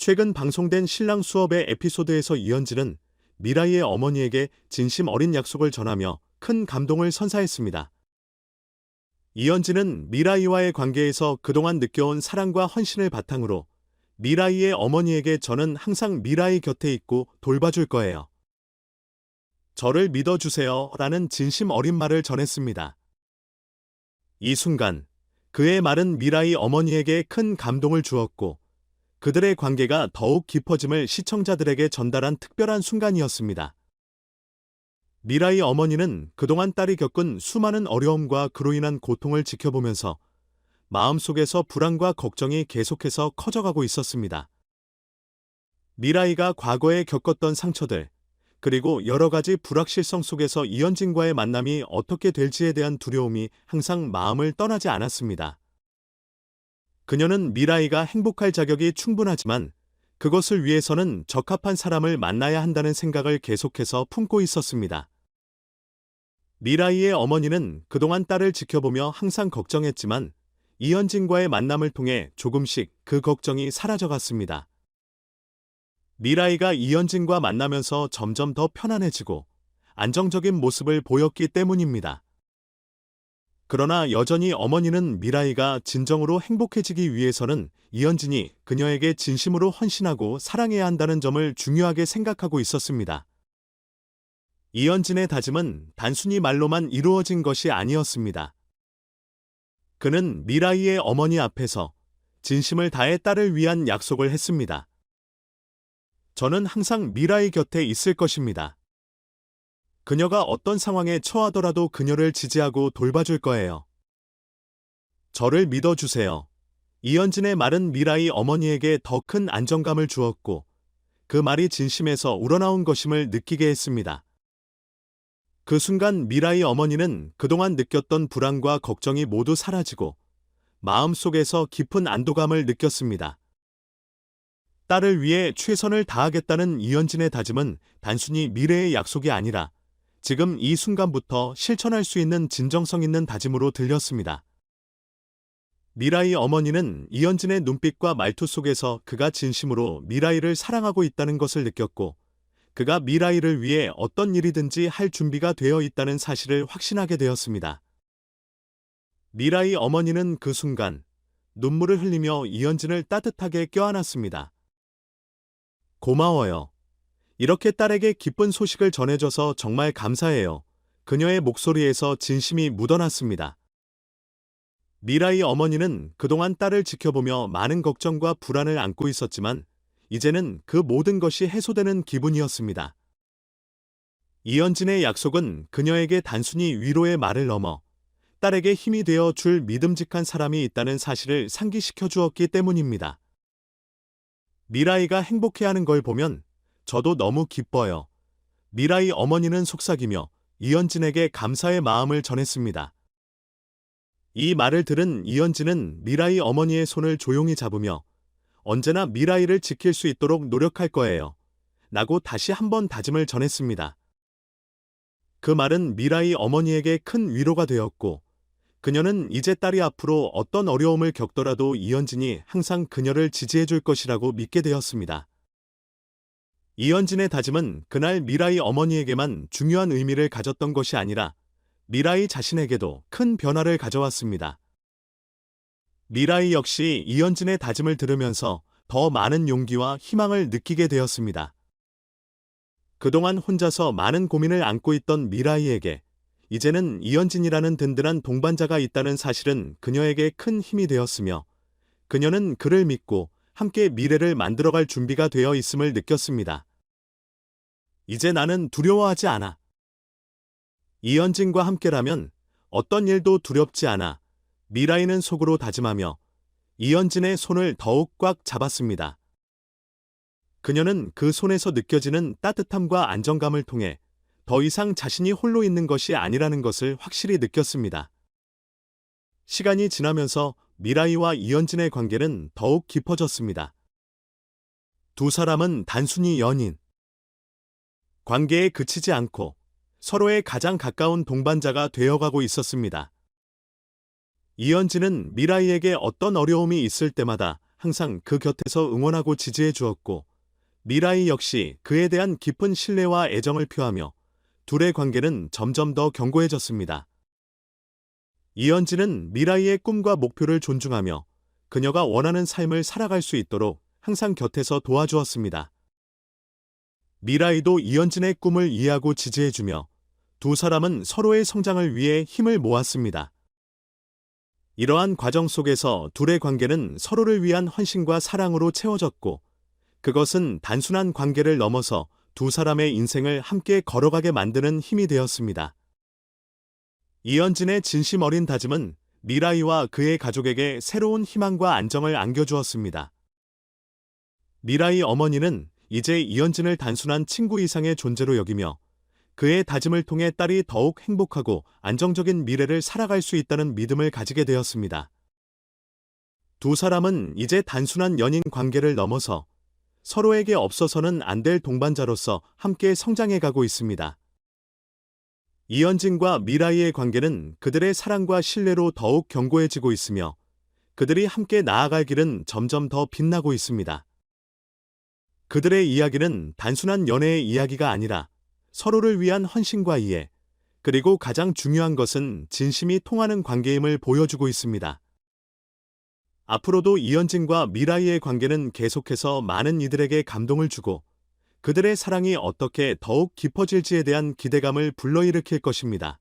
최근 방송된 신랑 수업의 에피소드에서 이현진은 미라이의 어머니에게 진심 어린 약속을 전하며 큰 감동을 선사했습니다. 이현진은 미라이와의 관계에서 그동안 느껴온 사랑과 헌신을 바탕으로 미라이의 어머니에게 저는 항상 미라이 곁에 있고 돌봐줄 거예요. 저를 믿어주세요 라는 진심 어린 말을 전했습니다. 이 순간 그의 말은 미라이 어머니에게 큰 감동을 주었고 그들의 관계가 더욱 깊어짐을 시청자들에게 전달한 특별한 순간이었습니다. 미라이 어머니는 그동안 딸이 겪은 수많은 어려움과 그로 인한 고통을 지켜보면서 마음속에서 불안과 걱정이 계속해서 커져가고 있었습니다. 미라이가 과거에 겪었던 상처들, 그리고 여러 가지 불확실성 속에서 이현진과의 만남이 어떻게 될지에 대한 두려움이 항상 마음을 떠나지 않았습니다. 그녀는 미라이가 행복할 자격이 충분하지만 그것을 위해서는 적합한 사람을 만나야 한다는 생각을 계속해서 품고 있었습니다. 미라이의 어머니는 그동안 딸을 지켜보며 항상 걱정했지만 이현진과의 만남을 통해 조금씩 그 걱정이 사라져갔습니다. 미라이가 이현진과 만나면서 점점 더 편안해지고 안정적인 모습을 보였기 때문입니다. 그러나 여전히 어머니는 미라이가 진정으로 행복해지기 위해서는 이현진이 그녀에게 진심으로 헌신하고 사랑해야 한다는 점을 중요하게 생각하고 있었습니다. 이현진의 다짐은 단순히 말로만 이루어진 것이 아니었습니다. 그는 미라이의 어머니 앞에서 진심을 다해 딸을 위한 약속을 했습니다. 저는 항상 미라이 곁에 있을 것입니다. 그녀가 어떤 상황에 처하더라도 그녀를 지지하고 돌봐줄 거예요. 저를 믿어주세요. 이현진의 말은 미라이 어머니에게 더 큰 안정감을 주었고 그 말이 진심에서 우러나온 것임을 느끼게 했습니다. 그 순간 미라이 어머니는 그동안 느꼈던 불안과 걱정이 모두 사라지고 마음속에서 깊은 안도감을 느꼈습니다. 딸을 위해 최선을 다하겠다는 이현진의 다짐은 단순히 미래의 약속이 아니라 지금 이 순간부터 실천할 수 있는 진정성 있는 다짐으로 들렸습니다. 미라이 어머니는 이현진의 눈빛과 말투 속에서 그가 진심으로 미라이를 사랑하고 있다는 것을 느꼈고 그가 미라이를 위해 어떤 일이든지 할 준비가 되어 있다는 사실을 확신하게 되었습니다. 미라이 어머니는 그 순간 눈물을 흘리며 이현진을 따뜻하게 껴안았습니다. 고마워요. 이렇게 딸에게 기쁜 소식을 전해줘서 정말 감사해요. 그녀의 목소리에서 진심이 묻어났습니다. 미라이 어머니는 그동안 딸을 지켜보며 많은 걱정과 불안을 안고 있었지만 이제는 그 모든 것이 해소되는 기분이었습니다. 이현진의 약속은 그녀에게 단순히 위로의 말을 넘어 딸에게 힘이 되어 줄 믿음직한 사람이 있다는 사실을 상기시켜 주었기 때문입니다. 미라이가 행복해하는 걸 보면 저도 너무 기뻐요. 미라이 어머니는 속삭이며 이현진에게 감사의 마음을 전했습니다. 이 말을 들은 이현진은 미라이 어머니의 손을 조용히 잡으며 언제나 미라이를 지킬 수 있도록 노력할 거예요. 라고 다시 한번 다짐을 전했습니다. 그 말은 미라이 어머니에게 큰 위로가 되었고 그녀는 이제 딸이 앞으로 어떤 어려움을 겪더라도 이현진이 항상 그녀를 지지해 줄 것이라고 믿게 되었습니다. 이현진의 다짐은 그날 미라이 어머니에게만 중요한 의미를 가졌던 것이 아니라 미라이 자신에게도 큰 변화를 가져왔습니다. 미라이 역시 이현진의 다짐을 들으면서 더 많은 용기와 희망을 느끼게 되었습니다. 그동안 혼자서 많은 고민을 안고 있던 미라이에게 이제는 이현진이라는 든든한 동반자가 있다는 사실은 그녀에게 큰 힘이 되었으며 그녀는 그를 믿고 함께 미래를 만들어갈 준비가 되어 있음을 느꼈습니다. 이제 나는 두려워하지 않아. 이현진과 함께라면 어떤 일도 두렵지 않아. 미라이는 속으로 다짐하며 이현진의 손을 더욱 꽉 잡았습니다. 그녀는 그 손에서 느껴지는 따뜻함과 안정감을 통해 더 이상 자신이 홀로 있는 것이 아니라는 것을 확실히 느꼈습니다. 시간이 지나면서 미라이와 이현진의 관계는 더욱 깊어졌습니다. 두 사람은 단순히 연인, 관계에 그치지 않고 서로의 가장 가까운 동반자가 되어가고 있었습니다. 이현진은 미라이에게 어떤 어려움이 있을 때마다 항상 그 곁에서 응원하고 지지해 주었고, 미라이 역시 그에 대한 깊은 신뢰와 애정을 표하며 둘의 관계는 점점 더 견고해졌습니다. 이현진은 미라이의 꿈과 목표를 존중하며 그녀가 원하는 삶을 살아갈 수 있도록 항상 곁에서 도와주었습니다. 미라이도 이현진의 꿈을 이해하고 지지해주며 두 사람은 서로의 성장을 위해 힘을 모았습니다. 이러한 과정 속에서 둘의 관계는 서로를 위한 헌신과 사랑으로 채워졌고, 그것은 단순한 관계를 넘어서 두 사람의 인생을 함께 걸어가게 만드는 힘이 되었습니다. 이현진의 진심 어린 다짐은 미라이와 그의 가족에게 새로운 희망과 안정을 안겨주었습니다. 미라이 어머니는 이제 이현진을 단순한 친구 이상의 존재로 여기며 그의 다짐을 통해 딸이 더욱 행복하고 안정적인 미래를 살아갈 수 있다는 믿음을 가지게 되었습니다. 두 사람은 이제 단순한 연인 관계를 넘어서 서로에게 없어서는 안 될 동반자로서 함께 성장해 가고 있습니다. 이현진과 미라이의 관계는 그들의 사랑과 신뢰로 더욱 견고해지고 있으며 그들이 함께 나아갈 길은 점점 더 빛나고 있습니다. 그들의 이야기는 단순한 연애의 이야기가 아니라 서로를 위한 헌신과 이해, 그리고 가장 중요한 것은 진심이 통하는 관계임을 보여주고 있습니다. 앞으로도 이현진과 미라이의 관계는 계속해서 많은 이들에게 감동을 주고 그들의 사랑이 어떻게 더욱 깊어질지에 대한 기대감을 불러일으킬 것입니다.